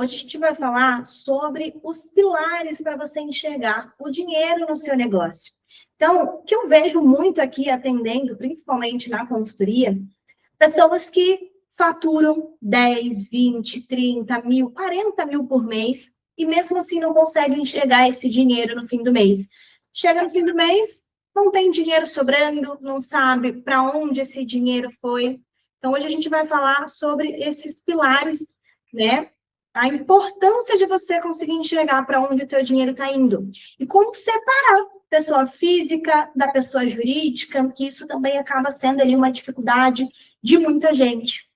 Hoje a gente vai falar sobre os pilares para você enxergar o dinheiro no seu negócio. Então, o que eu vejo muito aqui atendendo, principalmente na consultoria, pessoas que faturam 10, 20, 30 mil, 40 mil por mês e mesmo assim não conseguem enxergar esse dinheiro no fim do mês. Chega no fim do mês, não tem dinheiro sobrando, não sabe para onde esse dinheiro foi. Então, hoje a gente vai falar sobre esses pilares, né? A importância de você conseguir enxergar para onde o teu dinheiro está indo. E como separar pessoa física da pessoa jurídica, que isso também acaba sendo ali uma dificuldade de muita gente.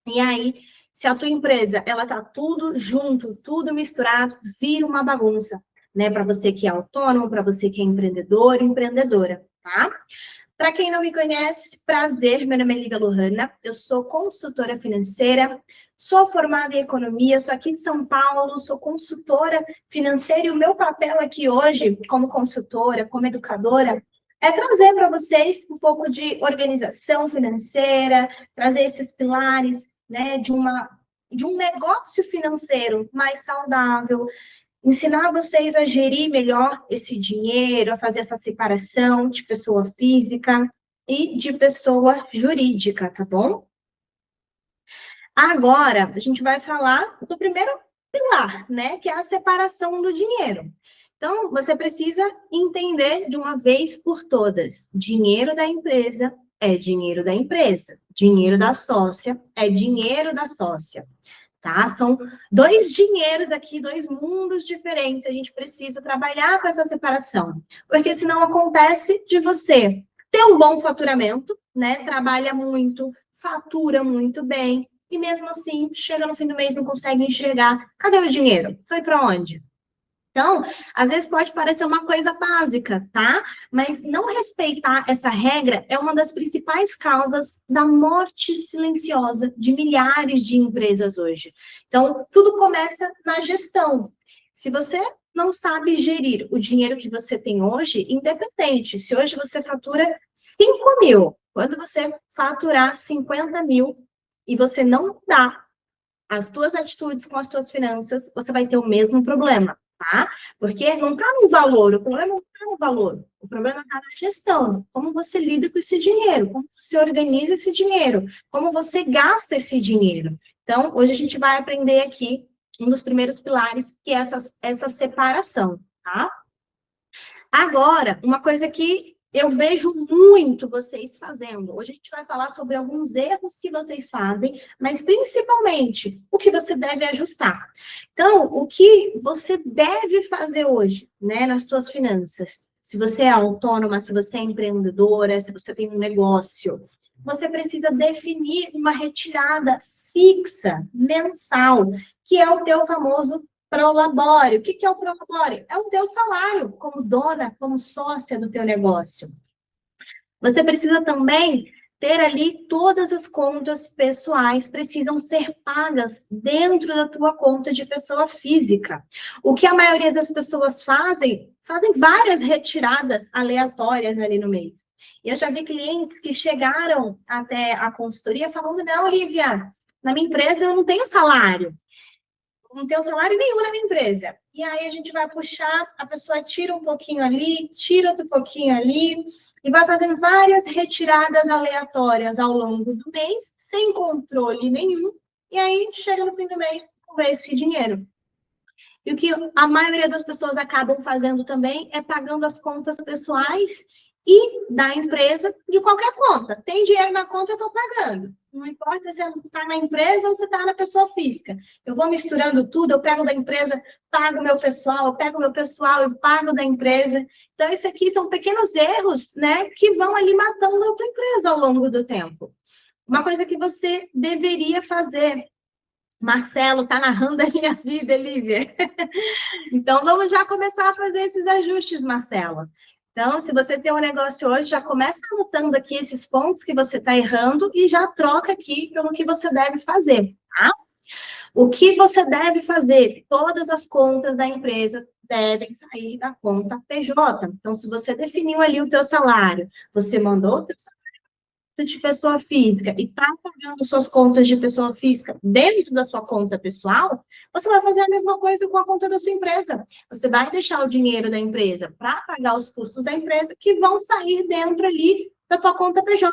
E aí, se a tua empresa, ela tá tudo junto, tudo misturado, vira uma bagunça, né? Para você que é autônomo, para você que é empreendedor, empreendedora, tá? Para quem não me conhece, prazer, meu nome é Lívia Lohana, eu sou consultora financeira, sou formada em economia, sou aqui de São Paulo, sou consultora financeira e o meu papel aqui hoje, como consultora, como educadora, é trazer para vocês um pouco de organização financeira, trazer esses pilares, né, de um negócio financeiro mais saudável, ensinar vocês a gerir melhor esse dinheiro, a fazer essa separação de pessoa física e de pessoa jurídica, tá bom? Agora, a gente vai falar do primeiro pilar, né, que é a separação do dinheiro. Então, você precisa entender de uma vez por todas, dinheiro da empresa é dinheiro da empresa, dinheiro da sócia é dinheiro da sócia. Tá? São dois dinheiros aqui, dois mundos diferentes. A gente precisa trabalhar com essa separação. Porque senão acontece de você ter um bom faturamento, né? Trabalha muito, fatura muito bem, e mesmo assim, chega no fim do mês e não consegue enxergar. Cadê o dinheiro? Foi para onde? Então, às vezes pode parecer uma coisa básica, tá? Mas não respeitar essa regra é uma das principais causas da morte silenciosa de milhares de empresas hoje. Então, tudo começa na gestão. Se você não sabe gerir o dinheiro que você tem hoje, independente, se hoje você fatura 5 mil, quando você faturar 50 mil e você não mudar as tuas atitudes com as tuas finanças, você vai ter o mesmo problema, tá? Porque não está no valor, o problema não está no valor, o problema está na gestão, como você lida com esse dinheiro, como você organiza esse dinheiro, como você gasta esse dinheiro. Então, hoje a gente vai aprender aqui um dos primeiros pilares, que é essa separação, tá? Agora, uma coisa que eu vejo muito vocês fazendo. Hoje a gente vai falar sobre alguns erros que vocês fazem, mas principalmente o que você deve ajustar. Então, o que você deve fazer hoje, né, nas suas finanças? Se você é autônoma, se você é empreendedora, se você tem um negócio, você precisa definir uma retirada fixa, mensal, que é o teu famoso prolabore. O que é o prolabore? É o teu salário como dona, como sócia do teu negócio. Você precisa também ter ali todas as contas pessoais precisam ser pagas dentro da tua conta de pessoa física. O que a maioria das pessoas fazem várias retiradas aleatórias ali no mês. E eu já vi clientes que chegaram até a consultoria falando, não, Lívia, na minha empresa eu não tenho salário. Não tenho salário nenhum na minha empresa. E aí a gente vai puxar, a pessoa tira um pouquinho ali, tira outro pouquinho ali, e vai fazendo várias retiradas aleatórias ao longo do mês, sem controle nenhum, e aí chega no fim do mês, não vê esse dinheiro. E o que a maioria das pessoas acabam fazendo também é pagando as contas pessoais e da empresa de qualquer conta. Tem dinheiro na conta, eu estou pagando. Não importa se está na empresa ou se está na pessoa física. Eu vou misturando tudo, eu pego da empresa, pago o meu pessoal, eu pego o meu pessoal e pago da empresa. Então, isso aqui são pequenos erros, né, que vão ali matando a tua empresa ao longo do tempo. Uma coisa que você deveria fazer. Marcelo, tá narrando a minha vida, Lívia. Então, vamos já começar a fazer esses ajustes, Marcelo. Então, se você tem um negócio hoje, já começa anotando aqui esses pontos que você está errando e já troca aqui pelo que você deve fazer, tá? O que você deve fazer? Todas as contas da empresa devem sair da conta PJ. Então, se você definiu ali o teu salário, você mandou o teu salário de pessoa física e está pagando suas contas de pessoa física dentro da sua conta pessoal, você vai fazer a mesma coisa com a conta da sua empresa. Você vai deixar o dinheiro da empresa para pagar os custos da empresa que vão sair dentro ali da tua conta PJ,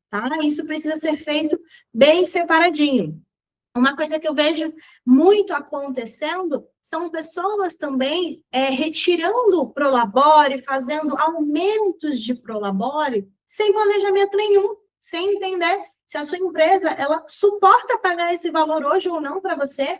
tá? Isso precisa ser feito bem separadinho. Uma coisa que eu vejo muito acontecendo são pessoas também retirando o Prolabore, fazendo aumentos de Prolabore sem planejamento nenhum, sem entender se a sua empresa ela suporta pagar esse valor hoje ou não para você.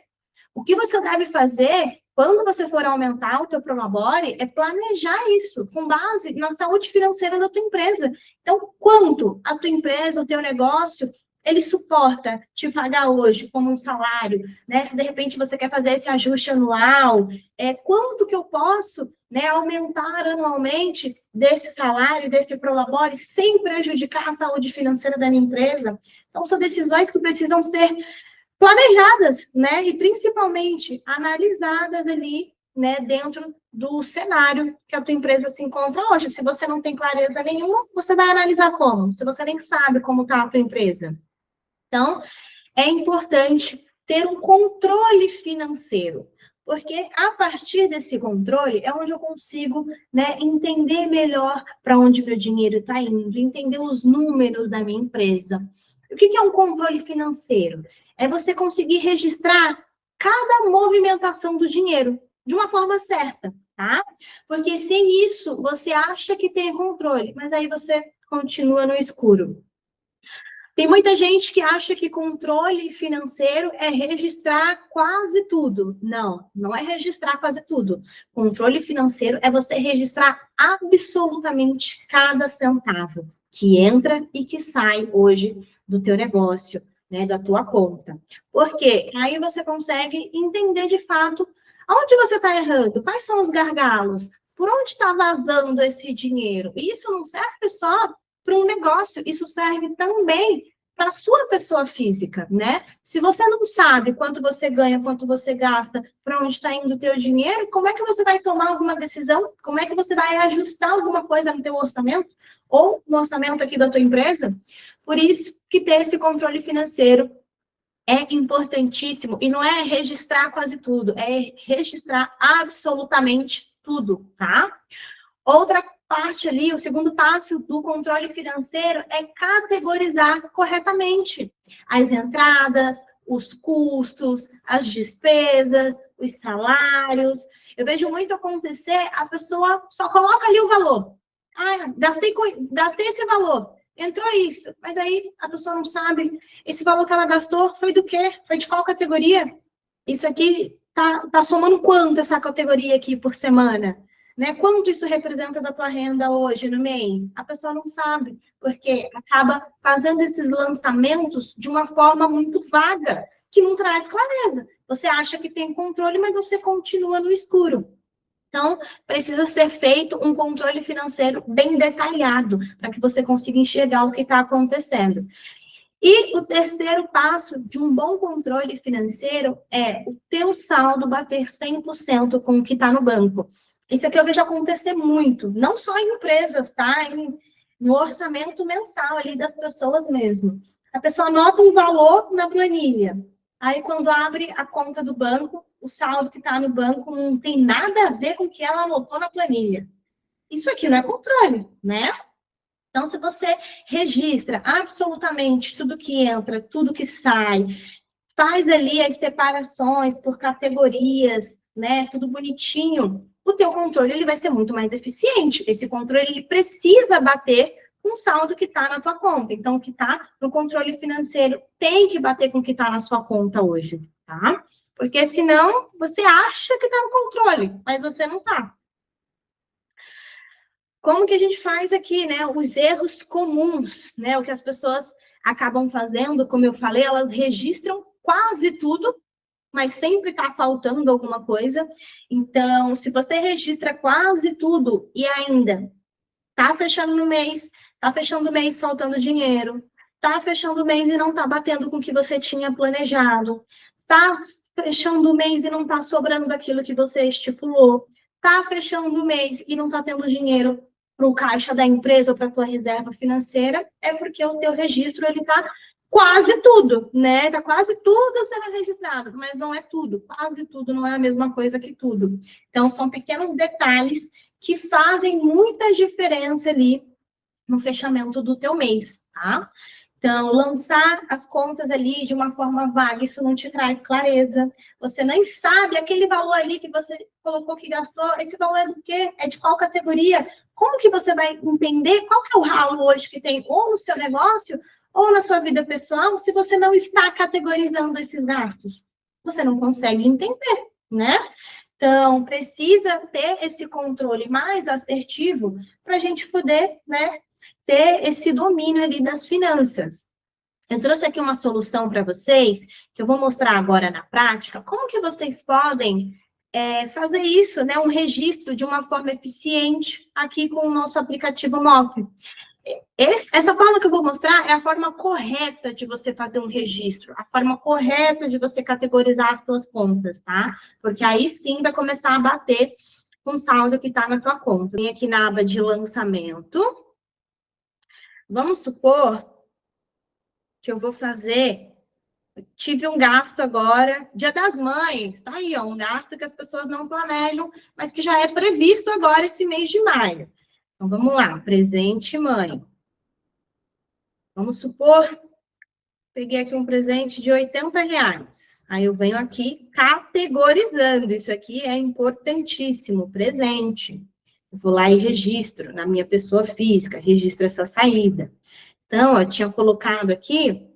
O que você deve fazer quando você for aumentar o teu Prolabore é planejar isso com base na saúde financeira da tua empresa. Então, quanto a tua empresa, o teu negócio ele suporta te pagar hoje como um salário, né? Se de repente você quer fazer esse ajuste anual, quanto que eu posso, né, aumentar anualmente desse salário, desse Prolabore, sem prejudicar a saúde financeira da minha empresa? Então, são decisões que precisam ser planejadas, né? E principalmente analisadas ali, né, dentro do cenário que a tua empresa se encontra hoje. Se você não tem clareza nenhuma, você vai analisar como? Se você nem sabe como está a tua empresa. Então, é importante ter um controle financeiro, porque a partir desse controle é onde eu consigo, né, entender melhor para onde meu dinheiro está indo, entender os números da minha empresa. O que é um controle financeiro? É você conseguir registrar cada movimentação do dinheiro de uma forma certa, tá? Porque sem isso, você acha que tem controle, mas aí você continua no escuro. Tem muita gente que acha que controle financeiro é registrar quase tudo. Não, não é registrar quase tudo. Controle financeiro é você registrar absolutamente cada centavo que entra e que sai hoje do teu negócio, né, da tua conta. Porque aí você consegue entender de fato onde você está errando, quais são os gargalos, por onde está vazando esse dinheiro. Isso não serve só para um negócio, isso serve também para a sua pessoa física, né? Se você não sabe quanto você ganha, quanto você gasta, para onde está indo o teu dinheiro, como é que você vai tomar alguma decisão? Como é que você vai ajustar alguma coisa no teu orçamento? Ou no orçamento aqui da tua empresa? Por isso que ter esse controle financeiro é importantíssimo. E não é registrar quase tudo, é registrar absolutamente tudo, tá? Outra parte ali, o segundo passo do controle financeiro é categorizar corretamente as entradas, os custos, as despesas, os salários. Eu vejo muito acontecer, a pessoa só coloca ali o valor. Ah, gastei esse valor, entrou isso. Mas aí a pessoa não sabe, esse valor que ela gastou foi do quê? Foi de qual categoria? Isso aqui tá somando quanto essa categoria aqui por semana? Né? Quanto isso representa da tua renda hoje, no mês? A pessoa não sabe, porque acaba fazendo esses lançamentos de uma forma muito vaga, que não traz clareza. Você acha que tem controle, mas você continua no escuro. Então, precisa ser feito um controle financeiro bem detalhado, para que você consiga enxergar o que está acontecendo. E o terceiro passo de um bom controle financeiro é o teu saldo bater 100% com o que está no banco. Isso aqui eu vejo acontecer muito, não só em empresas, tá? No orçamento mensal ali das pessoas mesmo. A pessoa anota um valor na planilha. Aí, quando abre a conta do banco, o saldo que está no banco não tem nada a ver com o que ela anotou na planilha. Isso aqui não é controle, né? Então, se você registra absolutamente tudo que entra, tudo que sai, faz ali as separações por categorias, né? Tudo bonitinho, o teu controle ele vai ser muito mais eficiente. Esse controle ele precisa bater com o saldo que está na tua conta. Então, o que está no controle financeiro tem que bater com o que está na sua conta hoje, tá? Porque senão você acha que está no controle, mas você não está. Como que a gente faz aqui, né? Os erros comuns, né? O que as pessoas acabam fazendo, como eu falei, elas registram quase tudo, mas sempre está faltando alguma coisa. Então, se você registra quase tudo e ainda está fechando o mês faltando dinheiro, está fechando o mês e não está batendo com o que você tinha planejado, está fechando o mês e não está sobrando daquilo que você estipulou, está fechando o mês e não está tendo dinheiro para o caixa da empresa ou para a tua reserva financeira, é porque o teu registro, ele está quase tudo, né? Está quase tudo sendo registrado, mas não é tudo. Quase tudo não é a mesma coisa que tudo. Então, são pequenos detalhes que fazem muita diferença ali no fechamento do teu mês, tá? Então, lançar as contas ali de uma forma vaga, isso não te traz clareza. Você nem sabe aquele valor ali que você colocou que gastou, esse valor é do quê? É de qual categoria? Como que você vai entender qual que é o ralo hoje que tem ou no seu negócio ou na sua vida pessoal, se você não está categorizando esses gastos? Você não consegue entender, né? Então, precisa ter esse controle mais assertivo para a gente poder, né, ter esse domínio ali das finanças. Eu trouxe aqui uma solução para vocês, que eu vou mostrar agora na prática, como que vocês podem fazer isso, né, um registro de uma forma eficiente aqui com o nosso aplicativo MOP. Essa forma que eu vou mostrar é a forma correta de você fazer um registro, a forma correta de você categorizar as suas contas, tá? Porque aí sim vai começar a bater com o saldo que está na tua conta. Vem aqui na aba de lançamento. Vamos supor que eu vou fazer... Tive um gasto agora, Dia das Mães, tá aí, ó, um gasto que as pessoas não planejam, mas que já é previsto agora esse mês de maio. Então, vamos lá, presente mãe. Vamos supor, peguei aqui um presente de R$80. Aí eu venho aqui categorizando, isso aqui é importantíssimo, presente. Eu vou lá e registro na minha pessoa física, registro essa saída. Então, eu tinha colocado aqui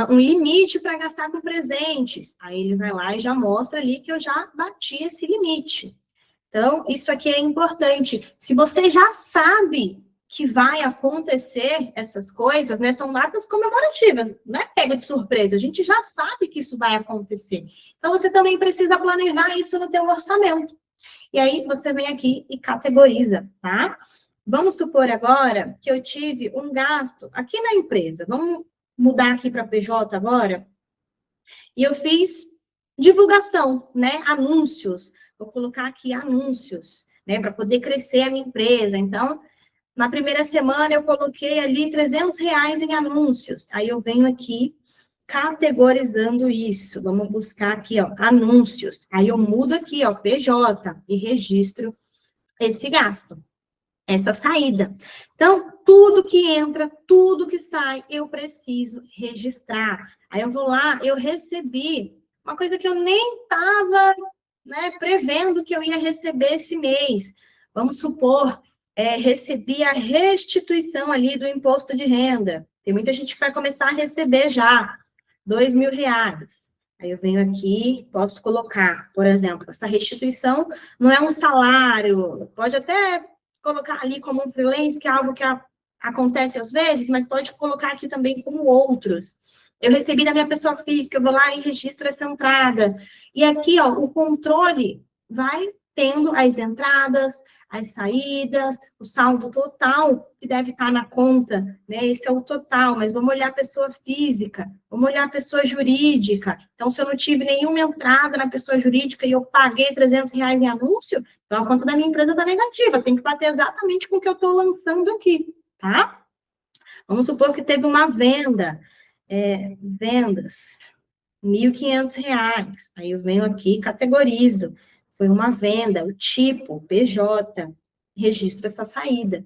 um limite para gastar com presentes. Aí ele vai lá e já mostra ali que eu já bati esse limite. Então, isso aqui é importante. Se você já sabe que vai acontecer essas coisas, né? São datas comemorativas, não é pega de surpresa. A gente já sabe que isso vai acontecer. Então, você também precisa planejar isso no teu orçamento. E aí, você vem aqui e categoriza, tá? Vamos supor agora que eu tive um gasto aqui na empresa. Vamos mudar aqui para PJ agora. E eu fiz divulgação, né? Anúncios. Vou colocar aqui anúncios, né? Para poder crescer a minha empresa. Então, na primeira semana, eu coloquei ali R$300 em anúncios. Aí eu venho aqui categorizando isso. Vamos buscar aqui, ó, anúncios. Aí eu mudo aqui, ó, PJ e registro esse gasto, essa saída. Então, tudo que entra, tudo que sai, eu preciso registrar. Aí eu vou lá, eu recebi uma coisa que eu nem estava, né, prevendo que eu ia receber esse mês. Vamos supor, recebi a restituição ali do imposto de renda. Tem muita gente que vai começar a receber já R$2.000. Aí eu venho aqui, posso colocar, por exemplo, essa restituição não é um salário, pode até colocar ali como um freelance, que é algo que acontece às vezes, mas pode colocar aqui também como outros. Eu recebi da minha pessoa física, eu vou lá e registro essa entrada. E aqui, ó, o controle vai tendo as entradas, as saídas, o saldo total que deve estar na conta, né? Esse é o total, mas vamos olhar a pessoa física, vamos olhar a pessoa jurídica. Então, se eu não tive nenhuma entrada na pessoa jurídica e eu paguei R$300 em anúncio, então a conta da minha empresa está negativa, tem que bater exatamente com o que eu estou lançando aqui, tá? Vamos supor que teve uma venda, vendas, R$1.500. Aí eu venho aqui, categorizo. Foi uma venda, o tipo, PJ, registro essa saída.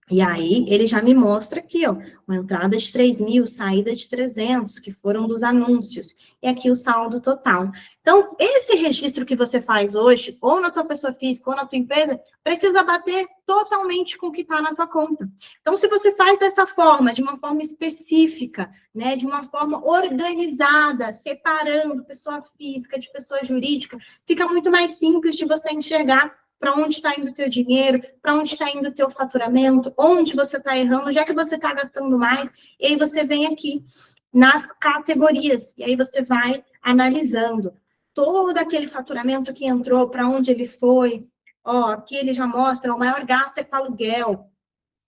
E aí, ele já me mostra aqui, ó, uma entrada de 3.000, saída de 300, que foram dos anúncios. E aqui o saldo total. Então, esse registro que você faz hoje, ou na tua pessoa física, ou na tua empresa, precisa bater totalmente com o que está na tua conta. Então, se você faz dessa forma, de uma forma específica, né, de uma forma organizada, separando pessoa física de pessoa jurídica, fica muito mais simples de você enxergar para onde está indo o teu dinheiro, para onde está indo o teu faturamento, onde você está errando, já que você está gastando mais, e aí você vem aqui nas categorias, e aí você vai analisando todo aquele faturamento que entrou, para onde ele foi. Ó, aqui ele já mostra, o maior gasto é com aluguel,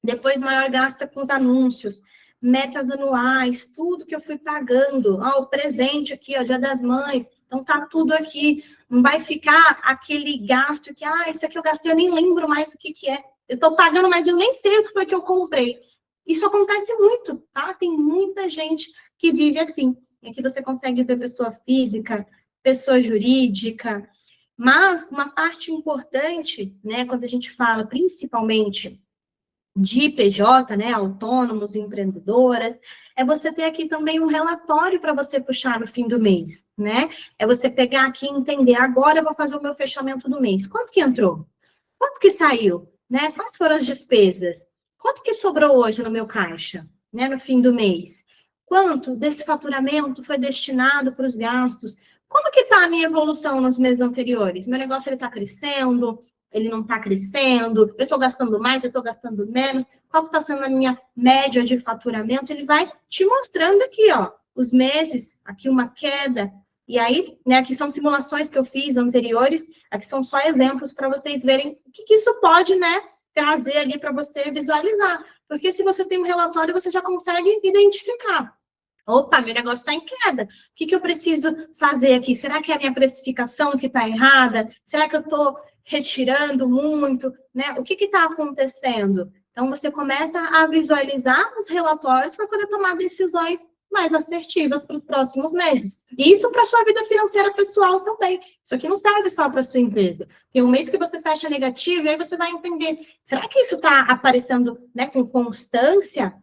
depois o maior gasto é com os anúncios, metas anuais, tudo que eu fui pagando. Ó, o presente aqui, ó, Dia das Mães, Então, tá tudo aqui. Não vai ficar aquele gasto que, isso aqui eu gastei, eu nem lembro mais o que é. Eu estou pagando, mas eu nem sei o que foi que eu comprei. Isso acontece muito, tá? Tem muita gente que vive assim. E aqui você consegue ver pessoa física, pessoa jurídica. Mas uma parte importante, né, quando a gente fala principalmente de PJ, né, autônomos, empreendedoras, é você ter aqui também um relatório para você puxar no fim do mês, né? É você pegar aqui e entender, agora eu vou fazer o meu fechamento do mês. Quanto que entrou? Quanto que saiu? Né? Quais foram as despesas? Quanto que sobrou hoje no meu caixa, né, no fim do mês? Quanto desse faturamento foi destinado para os gastos? Como que está a minha evolução nos meses anteriores? Meu negócio está crescendo? Ele não está crescendo? Eu estou gastando mais? Eu estou gastando menos? Qual está sendo a minha média de faturamento? Ele vai te mostrando aqui, ó, os meses, aqui uma queda. E aí, né, aqui são simulações que eu fiz anteriores, aqui são só exemplos para vocês verem o que isso pode, né, trazer ali para você visualizar. Porque se você tem um relatório, você já consegue identificar. Opa, meu negócio está em queda. O que eu preciso fazer aqui? Será que é a minha precificação que está errada? Será que eu estou retirando muito? Né? O que está acontecendo? Então, você começa a visualizar os relatórios para poder tomar decisões mais assertivas para os próximos meses. E isso para a sua vida financeira pessoal também. Isso aqui não serve só para a sua empresa. Tem um mês que você fecha negativo e aí você vai entender, será que isso está aparecendo, né, com constância?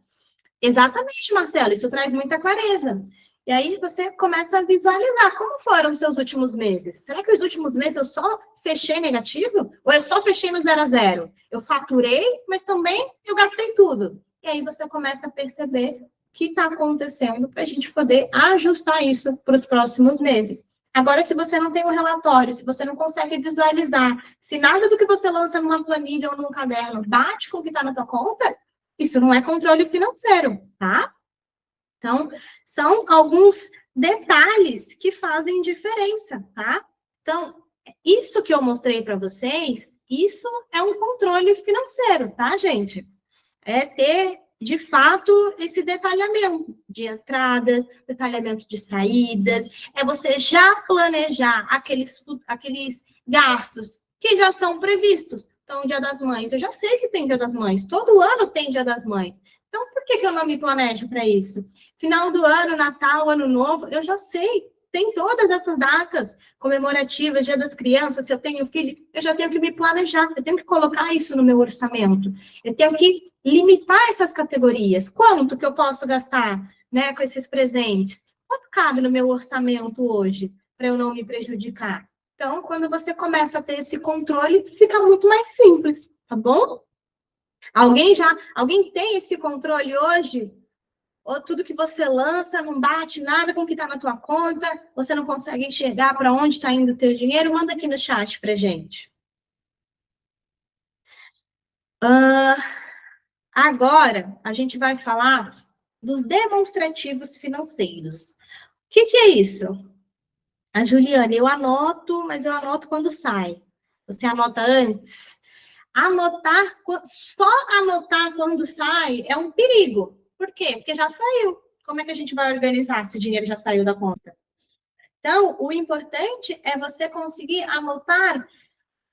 Exatamente, Marcelo, isso traz muita clareza. E aí você começa a visualizar como foram os seus últimos meses. Será que os últimos meses eu só fechei negativo? Ou eu só fechei no 0 a 0? Eu faturei, mas também eu gastei tudo. E aí você começa a perceber o que está acontecendo para a gente poder ajustar isso para os próximos meses. Agora, se você não tem um relatório, se você não consegue visualizar, se nada do que você lança numa planilha ou num caderno bate com o que está na tua conta, isso não é controle financeiro, tá? Então, são alguns detalhes que fazem diferença, tá? Então, isso que eu mostrei para vocês, isso é um controle financeiro, tá, gente? É ter, de fato, esse detalhamento de entradas, detalhamento de saídas, é você já planejar aqueles gastos que já são previstos. Então, Dia das Mães, eu já sei que tem Dia das Mães, todo ano tem Dia das Mães. Então, por que eu não me planejo para isso? Final do ano, Natal, Ano Novo, eu já sei, tem todas essas datas comemorativas, Dia das Crianças, se eu tenho filho, eu já tenho que me planejar, eu tenho que colocar isso no meu orçamento. Eu tenho que limitar essas categorias. Quanto que eu posso gastar, né, com esses presentes? Quanto cabe no meu orçamento hoje, para eu não me prejudicar? Então, quando você começa a ter esse controle, fica muito mais simples, tá bom? Alguém tem esse controle hoje? Ou tudo que você lança não bate nada com o que está na tua conta, você não consegue enxergar para onde está indo o teu dinheiro? Manda aqui no chat para gente. Agora, a gente vai falar dos demonstrativos financeiros. O que é isso? A Juliana, eu anoto, mas eu anoto quando sai. Você anota antes? Só anotar quando sai é um perigo. Por quê? Porque já saiu. Como é que a gente vai organizar se o dinheiro já saiu da conta? Então, o importante é você conseguir anotar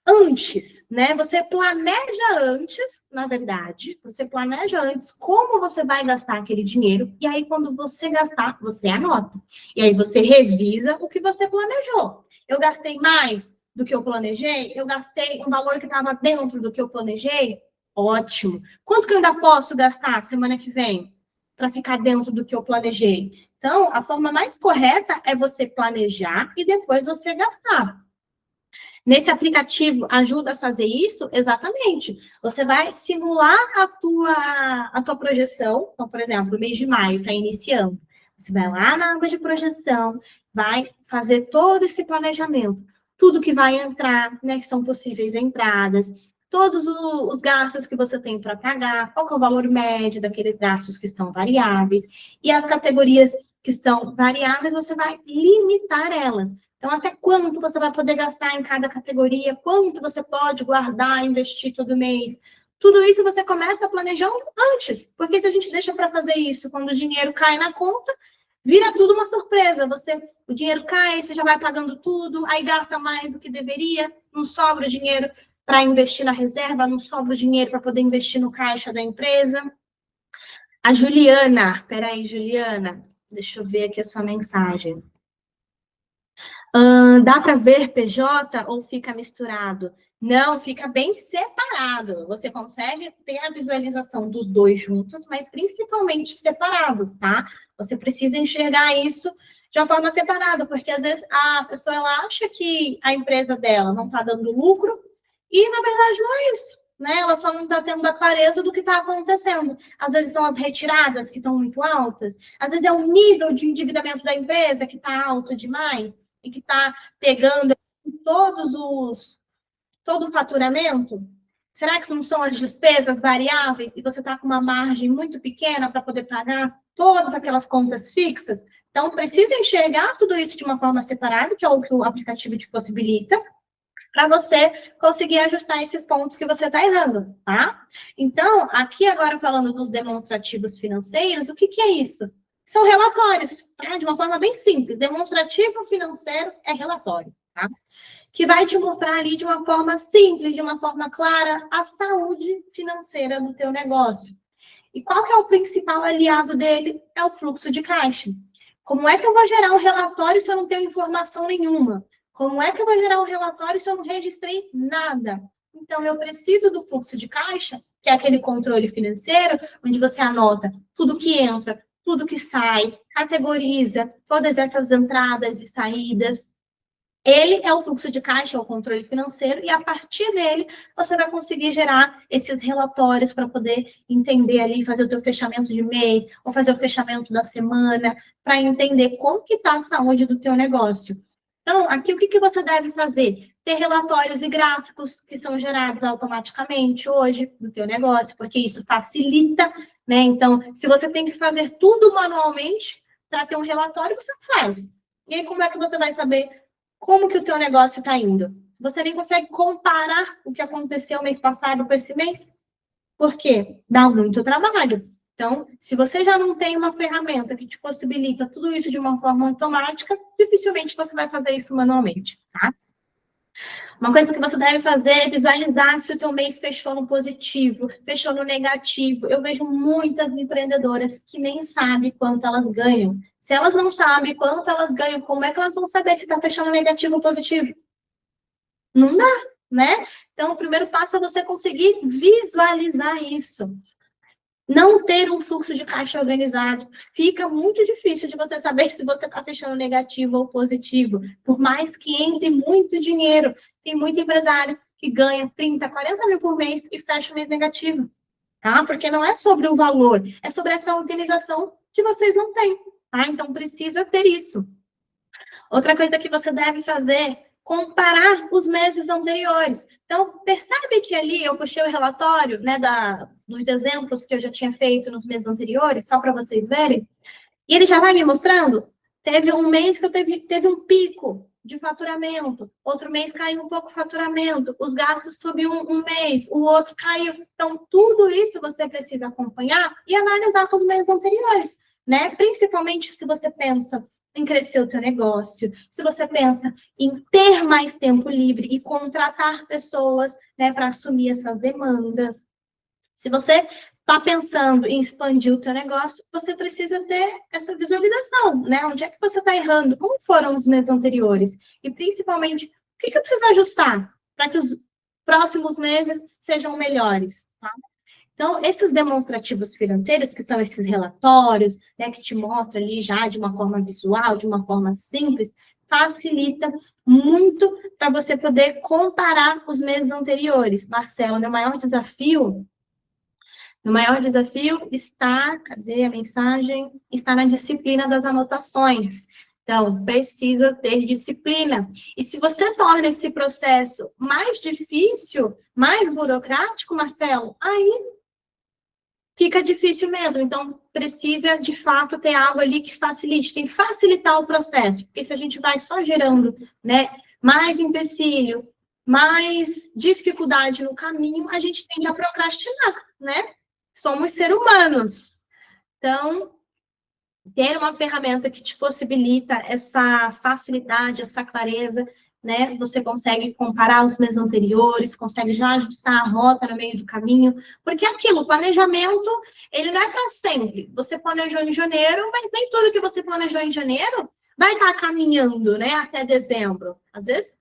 antes, né? Você planeja antes, na verdade, você planeja antes como você vai gastar aquele dinheiro, e aí quando você gastar, você anota. E aí você revisa o que você planejou. Eu gastei mais do que eu planejei? Eu gastei um valor que estava dentro do que eu planejei? Ótimo. Quanto que eu ainda posso gastar semana que vem para ficar dentro do que eu planejei? Então, a forma mais correta é você planejar e depois você gastar. Nesse aplicativo ajuda a fazer isso? Exatamente. Você vai simular a tua projeção. Então, por exemplo, o mês de maio está iniciando. Você vai lá na aba de projeção, vai fazer todo esse planejamento. Tudo que vai entrar, né, que são possíveis entradas, todos os gastos que você tem para pagar, qual é o valor médio daqueles gastos que são variáveis, e as categorias que são variáveis, você vai limitar elas. Então, até quanto você vai poder gastar em cada categoria, quanto você pode guardar, investir todo mês. Tudo isso você começa planejando antes, porque se a gente deixa para fazer isso quando o dinheiro cai na conta, vira tudo uma surpresa. O dinheiro cai, você já vai pagando tudo, aí gasta mais do que deveria, não sobra dinheiro para investir na reserva, não sobra dinheiro para poder investir no caixa da empresa. A Juliana, peraí, Juliana, deixa eu ver aqui a sua mensagem. Dá para ver PJ ou fica misturado? Não, fica bem separado. Você consegue ter a visualização dos dois juntos, mas principalmente separado, tá? Você precisa enxergar isso de uma forma separada, porque às vezes a pessoa ela acha que a empresa dela não está dando lucro e na verdade não é isso, né? Ela só não está tendo a clareza do que está acontecendo. Às vezes são as retiradas que estão muito altas, às vezes é o nível de endividamento da empresa que está alto demais e que está pegando todo o faturamento? Será que não são as despesas variáveis e você está com uma margem muito pequena para poder pagar todas aquelas contas fixas? Então, precisa enxergar tudo isso de uma forma separada, que é o que o aplicativo te possibilita, para você conseguir ajustar esses pontos que você está errando, tá? Então, aqui agora falando dos demonstrativos financeiros, o que é isso? São relatórios, tá? De uma forma bem simples. Demonstrativo financeiro é relatório, tá? Que vai te mostrar ali de uma forma simples, de uma forma clara, a saúde financeira do teu negócio. E qual que é o principal aliado dele? É o fluxo de caixa. Como é que eu vou gerar um relatório se eu não tenho informação nenhuma? Como é que eu vou gerar um relatório se eu não registrei nada? Então, eu preciso do fluxo de caixa, que é aquele controle financeiro, onde você anota tudo que entra, tudo que sai, categoriza todas essas entradas e saídas. Ele é o fluxo de caixa, é o controle financeiro, e a partir dele você vai conseguir gerar esses relatórios para poder entender ali, fazer o teu fechamento de mês, ou fazer o fechamento da semana, para entender como que está a saúde do teu negócio. Então, aqui o que você deve fazer? Ter relatórios e gráficos que são gerados automaticamente hoje no teu negócio, porque isso facilita, né? Então, se você tem que fazer tudo manualmente para ter um relatório, você não faz. E aí, como é que você vai saber como que o teu negócio está indo? Você nem consegue comparar o que aconteceu mês passado com esse mês? Por quê? Dá muito trabalho. Então, se você já não tem uma ferramenta que te possibilita tudo isso de uma forma automática, dificilmente você vai fazer isso manualmente, tá? Uma coisa que você deve fazer é visualizar se o teu mês fechou no positivo, fechou no negativo. Eu vejo muitas empreendedoras que nem sabem quanto elas ganham. Se elas não sabem quanto elas ganham, como é que elas vão saber se está fechando negativo ou positivo? Não dá, né? Então, o primeiro passo é você conseguir visualizar isso. Não ter um fluxo de caixa organizado, fica muito difícil de você saber se você está fechando negativo ou positivo. Por mais que entre muito dinheiro, tem muito empresário que ganha 30, 40 mil por mês e fecha o mês negativo, tá? Porque não é sobre o valor, é sobre essa organização que vocês não têm, tá? Então, precisa ter isso. Outra coisa que você deve fazer, comparar os meses anteriores. Então, percebe que ali eu puxei o relatório, né, dos exemplos que eu já tinha feito nos meses anteriores, só para vocês verem, e ele já vai me mostrando, teve um mês que eu teve um pico de faturamento, outro mês caiu um pouco o faturamento, os gastos subiu um mês, o outro caiu. Então, tudo isso você precisa acompanhar e analisar com os meses anteriores, né? Principalmente se você pensa em crescer o teu negócio, se você pensa em ter mais tempo livre e contratar pessoas, né, para assumir essas demandas. Se você está pensando em expandir o teu negócio, você precisa ter essa visualização, né? Onde é que você está errando? Como foram os meses anteriores? E, principalmente, o que eu preciso ajustar para que os próximos meses sejam melhores, tá? Então, esses demonstrativos financeiros, que são esses relatórios, né, que te mostra ali já de uma forma visual, de uma forma simples, facilita muito para você poder comparar os meses anteriores. Marcelo, meu maior desafio está, cadê a mensagem? Está na disciplina das anotações. Então, precisa ter disciplina. E se você torna esse processo mais difícil, mais burocrático, Marcelo, aí fica difícil mesmo. Então, precisa, de fato, ter algo ali que facilite. Tem que facilitar o processo. Porque se a gente vai só gerando, né, mais empecilho, mais dificuldade no caminho, a gente tende a procrastinar, né? Somos seres humanos. Então, ter uma ferramenta que te possibilita essa facilidade, essa clareza, né? Você consegue comparar os meses anteriores, consegue já ajustar a rota no meio do caminho, porque aquilo, o planejamento, ele não é para sempre. Você planejou em janeiro, mas nem tudo que você planejou em janeiro vai estar caminhando, né, até dezembro. Às vezes,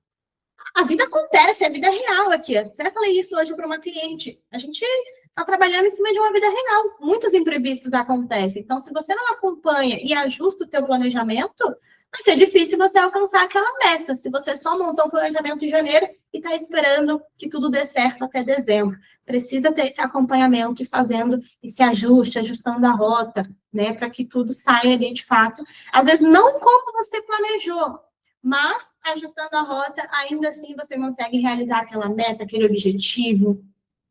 a vida acontece, é a vida real aqui. Até falei isso hoje para uma cliente. A gente está trabalhando em cima de uma vida real. Muitos imprevistos acontecem. Então, se você não acompanha e ajusta o teu planejamento, vai ser difícil você alcançar aquela meta. Se você só montou um planejamento em janeiro e está esperando que tudo dê certo até dezembro. Precisa ter esse acompanhamento e fazendo esse ajuste, ajustando a rota, né, para que tudo saia ali de fato. Às vezes, não como você planejou, mas, ajustando a rota, ainda assim você consegue realizar aquela meta, aquele objetivo,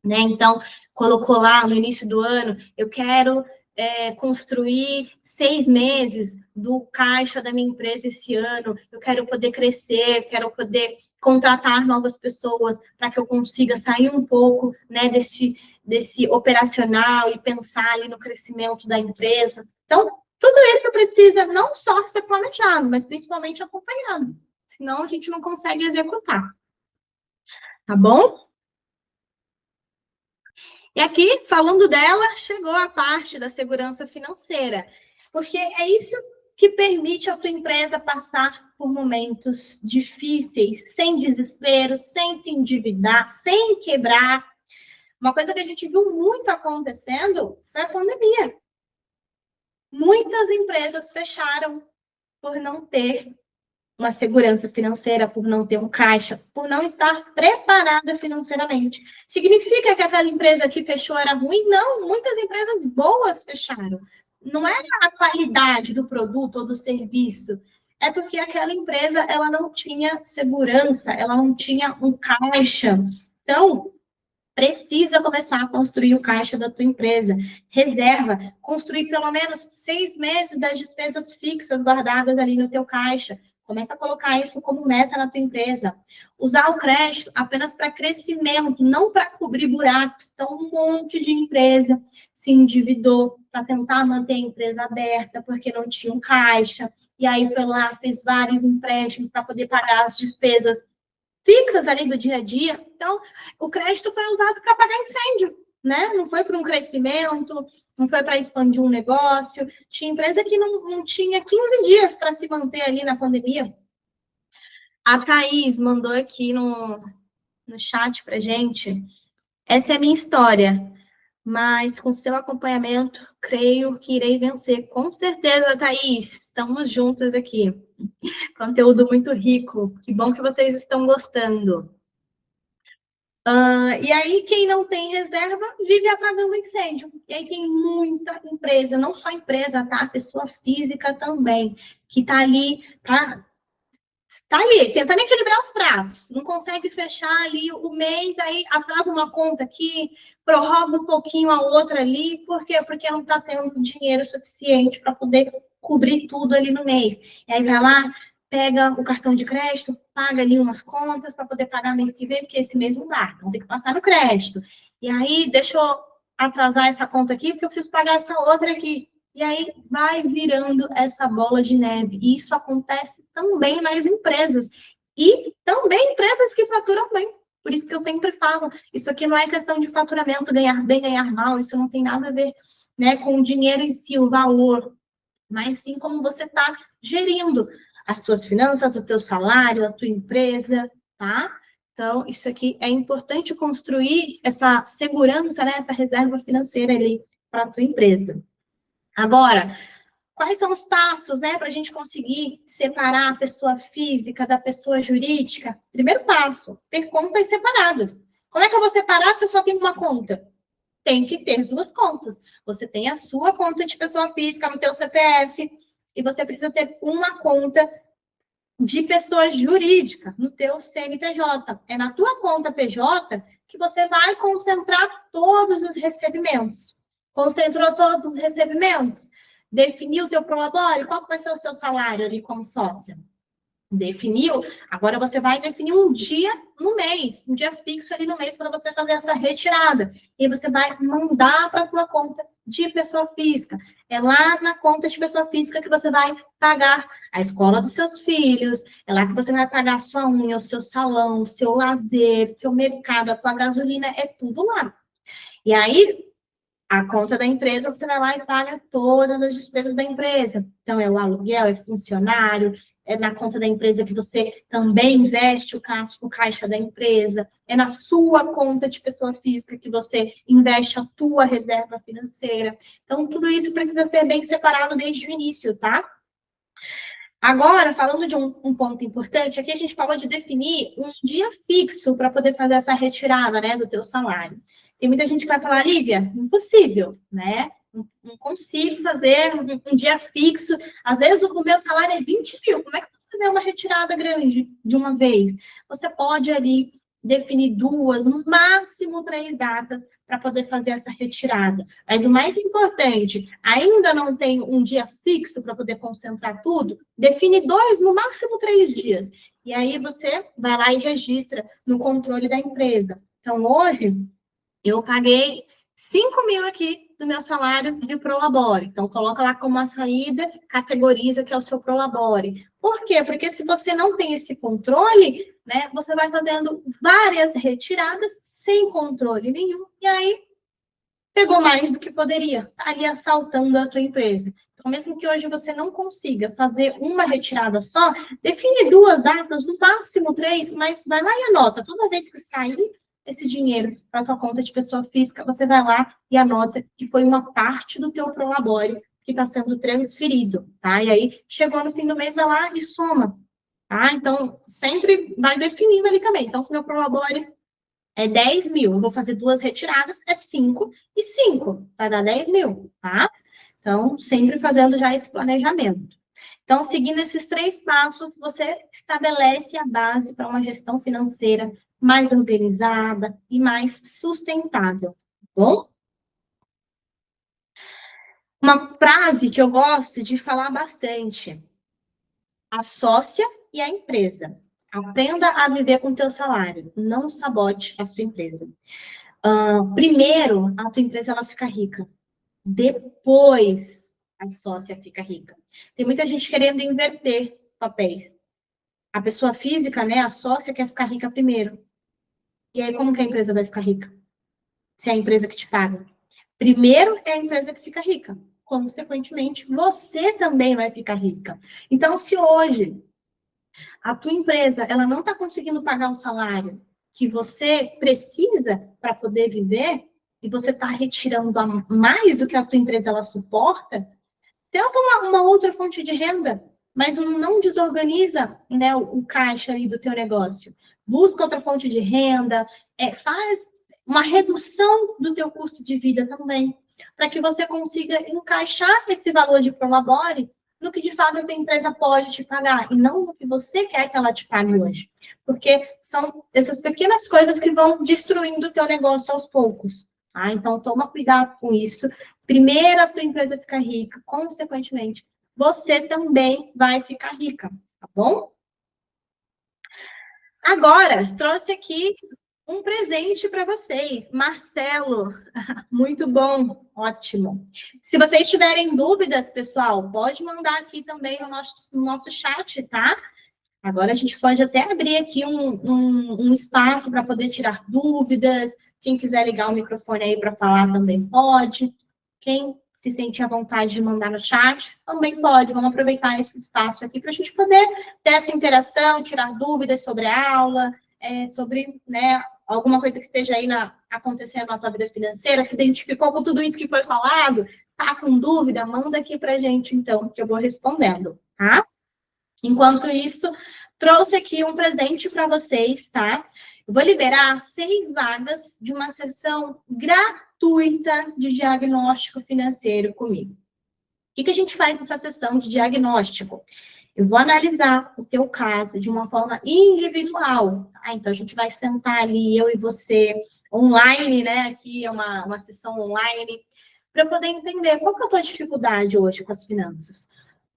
né? Então, colocou lá no início do ano, eu quero construir 6 meses do caixa da minha empresa esse ano, eu quero poder crescer, quero poder contratar novas pessoas para que eu consiga sair um pouco, né, desse operacional e pensar ali no crescimento da empresa. Então, tudo isso precisa não só ser planejado, mas principalmente acompanhado. Senão a gente não consegue executar. Tá bom? E aqui, falando dela, chegou a parte da segurança financeira. Porque é isso que permite a tua empresa passar por momentos difíceis, sem desespero, sem se endividar, sem quebrar. Uma coisa que a gente viu muito acontecendo foi a pandemia. Muitas empresas fecharam por não ter uma segurança financeira, por não ter um caixa, por não estar preparada financeiramente. Significa que aquela empresa que fechou era ruim? Não, muitas empresas boas fecharam. Não era a qualidade do produto ou do serviço, é porque aquela empresa ela não tinha segurança, ela não tinha um caixa. Então, precisa começar a construir o caixa da tua empresa. Reserva, construir pelo menos 6 meses das despesas fixas guardadas ali no teu caixa. Começa a colocar isso como meta na tua empresa. Usar o crédito apenas para crescimento, não para cobrir buracos. Então, um monte de empresa se endividou para tentar manter a empresa aberta, porque não tinha um caixa. E aí foi lá, fez vários empréstimos para poder pagar as despesas fixas ali do dia a dia. Então, o crédito foi usado para pagar incêndio, né? Não foi para um crescimento, não foi para expandir um negócio. Tinha empresa que não tinha 15 dias para se manter ali na pandemia. A Thaís mandou aqui no chat para gente. Essa é a minha história, mas com seu acompanhamento, creio que irei vencer. Com certeza, Thaís, estamos juntas aqui. Conteúdo muito rico. Que bom que vocês estão gostando. E aí, quem não tem reserva, vive apagando incêndio. E aí tem muita empresa, não só empresa, tá? Pessoa física também, que tá ali tentando equilibrar os pratos. Não consegue fechar ali o mês, aí atrasa uma conta aqui, prorroga um pouquinho a outra ali. Por quê? Porque não está tendo dinheiro suficiente para poder cobrir tudo ali no mês. E aí vai lá, pega o cartão de crédito, paga ali umas contas para poder pagar mês que vem, porque esse mês não dá. Então tem que passar no crédito. E aí, deixa eu atrasar essa conta aqui, porque eu preciso pagar essa outra aqui. E aí vai virando essa bola de neve. E isso acontece também nas empresas. E também empresas que faturam bem. Por isso que eu sempre falo, isso aqui não é questão de faturamento, ganhar bem, ganhar mal, isso não tem nada a ver, né, com o dinheiro em si, o valor, mas sim como você está gerindo as tuas finanças, o teu salário, a tua empresa, tá? Então, isso aqui é importante construir essa segurança, né, essa reserva financeira ali para a tua empresa. Agora, quais são os passos, né, para a gente conseguir separar a pessoa física da pessoa jurídica? Primeiro passo, ter contas separadas. Como é que eu vou separar se eu só tenho uma conta? Tem que ter 2 contas. Você tem a sua conta de pessoa física no teu CPF e você precisa ter uma conta de pessoa jurídica no teu CNPJ. É na tua conta PJ que você vai concentrar todos os recebimentos. Concentrou todos os recebimentos? Definiu o teu prolabore? Qual vai ser o seu salário ali como sócia? Definiu? Agora você vai definir um dia no mês, um dia fixo ali no mês para você fazer essa retirada. E você vai mandar para a tua conta de pessoa física. É lá na conta de pessoa física que você vai pagar a escola dos seus filhos, é lá que você vai pagar a sua unha, o seu salão, o seu lazer, o seu mercado, a tua gasolina, é tudo lá. E aí, a conta da empresa, você vai lá e paga todas as despesas da empresa. Então, é o aluguel, é funcionário, é na conta da empresa que você também investe o caixa da empresa, é na sua conta de pessoa física que você investe a tua reserva financeira. Então, tudo isso precisa ser bem separado desde o início, tá? Agora, falando de um ponto importante, aqui a gente falou de definir um dia fixo para poder fazer essa retirada, né, do teu salário. Tem muita gente que vai falar, Lívia, impossível, né? Não consigo fazer um dia fixo. Às vezes o meu salário é 20 mil. Como é que eu vou fazer uma retirada grande de uma vez? Você pode ali definir 2, no máximo 3 datas para poder fazer essa retirada. Mas o mais importante, ainda não tem um dia fixo para poder concentrar tudo, define 2, no máximo 3 dias. E aí você vai lá e registra no controle da empresa. Então, hoje, eu paguei 5 mil aqui do meu salário de Prolabore. Então, coloca lá como uma saída, categoriza que é o seu Prolabore. Por quê? Porque se você não tem esse controle, né, você vai fazendo várias retiradas sem controle nenhum, e aí pegou mais do que poderia, tá ali assaltando a tua empresa. Então, mesmo que hoje você não consiga fazer uma retirada só, define 2 datas, no máximo 3, mas vai lá e anota. Toda vez que sair esse dinheiro para tua conta de pessoa física, você vai lá e anota que foi uma parte do teu Prolabore que está sendo transferido, tá? E aí, chegou no fim do mês, vai lá e soma, tá? Então, sempre vai definindo ali também. Então, se meu Prolabore é 10 mil, eu vou fazer 2 retiradas, é 5 e 5, vai dar 10 mil, tá? Então, sempre fazendo já esse planejamento. Então, seguindo esses 3 passos, você estabelece a base para uma gestão financeira mais organizada e mais sustentável, tá bom? Uma frase que eu gosto de falar bastante: a sócia e a empresa. Aprenda a viver com o teu salário, não sabote a sua empresa. Primeiro, a tua empresa ela fica rica. Depois, a sócia fica rica. Tem muita gente querendo inverter papéis. A pessoa física, né, a sócia, quer ficar rica primeiro. E aí, como que a empresa vai ficar rica? Se é a empresa que te paga. Primeiro é a empresa que fica rica. Consequentemente, você também vai ficar rica. Então, se hoje a tua empresa ela não está conseguindo pagar o salário que você precisa para poder viver, e você está retirando mais do que a tua empresa ela suporta, tenta uma outra fonte de renda, mas não desorganiza, né, o caixa ali do teu negócio. Busca outra fonte de renda, faz uma redução do teu custo de vida também, para que você consiga encaixar esse valor de Prolabore no que de fato a tua empresa pode te pagar, e não no que você quer que ela te pague hoje. Porque são essas pequenas coisas que vão destruindo o teu negócio aos poucos. Tá? Então, toma cuidado com isso. Primeiro a tua empresa fica rica, consequentemente, você também vai ficar rica, tá bom? Agora, trouxe aqui um presente para vocês. Marcelo, muito bom, ótimo. Se vocês tiverem dúvidas, pessoal, pode mandar aqui também no nosso chat, tá? Agora a gente pode até abrir aqui um espaço para poder tirar dúvidas. Quem quiser ligar o microfone aí para falar também pode. Quem se sentir à vontade de mandar no chat também pode. Vamos aproveitar esse espaço aqui para a gente poder ter essa interação, tirar dúvidas sobre a aula, sobre, né, alguma coisa que esteja aí acontecendo na tua vida financeira. Se identificou com tudo isso que foi falado? Tá com dúvida? Manda aqui para a gente, então, que eu vou respondendo, tá? Enquanto isso, trouxe aqui um presente para vocês, tá? Eu vou liberar 6 vagas de uma sessão gratuita de diagnóstico financeiro comigo. O que a gente faz nessa sessão de diagnóstico? Eu vou analisar o teu caso de uma forma individual, tá? Então, a gente vai sentar ali, eu e você, online, né? Aqui é uma sessão online, para poder entender qual que é a tua dificuldade hoje com as finanças.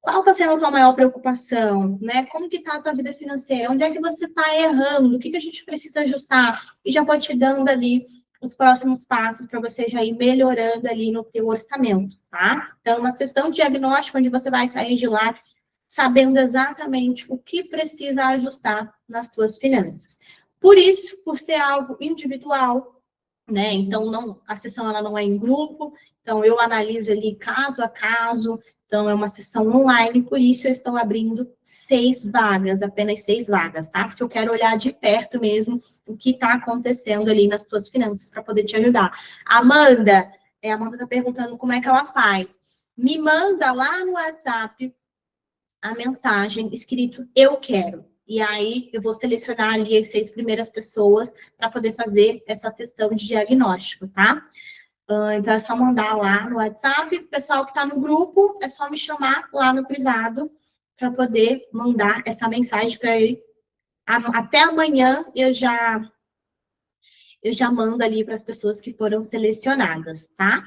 Qual está sendo a tua maior preocupação, né? Como que está a tua vida financeira? Onde é que você está errando? O que que a gente precisa ajustar? E já vou te dando ali os próximos passos para você já ir melhorando ali no teu orçamento, tá? Então, uma sessão de diagnóstico onde você vai sair de lá sabendo exatamente o que precisa ajustar nas tuas finanças. Por isso, por ser algo individual, né? Então, a sessão ela não é em grupo, então eu analiso ali caso a caso, então é uma sessão online, por isso eu estou abrindo 6 vagas, apenas 6 vagas, tá? Porque eu quero olhar de perto mesmo o que está acontecendo ali nas tuas finanças para poder te ajudar. Amanda está perguntando como é que ela faz. Me manda lá no WhatsApp a mensagem escrito eu quero. E aí eu vou selecionar ali as 6 primeiras pessoas para poder fazer essa sessão de diagnóstico, tá? Então é só mandar lá no WhatsApp. O pessoal que está no grupo, é só me chamar lá no privado para poder mandar essa mensagem para aí. Até amanhã eu já mando ali para as pessoas que foram selecionadas, tá?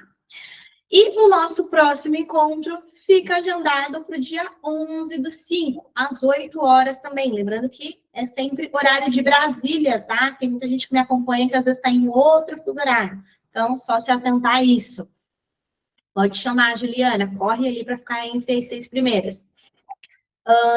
E o nosso próximo encontro fica agendado para o dia 11/5, às 8 horas também. Lembrando que é sempre horário de Brasília, tá? Tem muita gente que me acompanha que às vezes está em outro fuso horário. Então, só se atentar a isso. Pode chamar, Juliana, corre ali para ficar entre as 6 primeiras.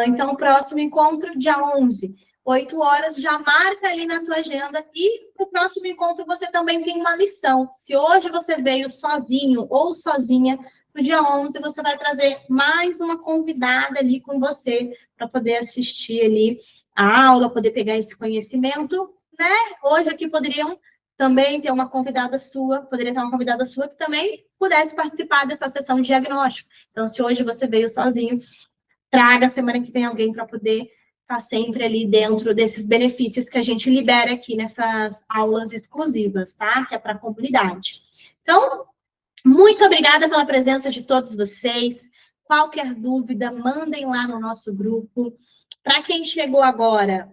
Então, o próximo encontro, dia 11, 8 horas, já marca ali na tua agenda. E para o próximo encontro você também tem uma lição. Se hoje você veio sozinho ou sozinha, no dia 11 você vai trazer mais uma convidada ali com você para poder assistir ali a aula, poder pegar esse conhecimento, né? Hoje aqui poderiam também ter uma convidada sua, poderia ter uma convidada sua que também pudesse participar dessa sessão de diagnóstico. Então, se hoje você veio sozinho, traga semana que vem alguém para poder estar sempre ali dentro desses benefícios que a gente libera aqui nessas aulas exclusivas, tá? Que é para a comunidade. Então, muito obrigada pela presença de todos vocês. Qualquer dúvida, mandem lá no nosso grupo. Para quem chegou agora,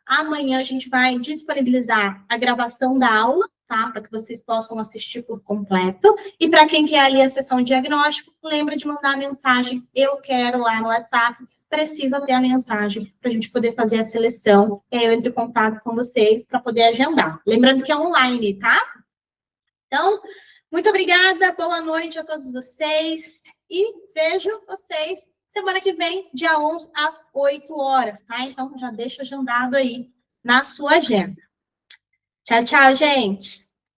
amanhã a gente vai disponibilizar a gravação da aula, tá? Para que vocês possam assistir por completo. E para quem quer ali a sessão de diagnóstico, lembra de mandar a mensagem eu quero lá no WhatsApp. Precisa ter a mensagem para a gente poder fazer a seleção. E aí eu entro em contato com vocês para poder agendar. Lembrando que é online, tá? Então, muito obrigada, boa noite a todos vocês e vejo vocês semana que vem, dia 11, às 8 horas, tá? Então, já deixa agendado aí na sua agenda. Tchau, tchau, gente!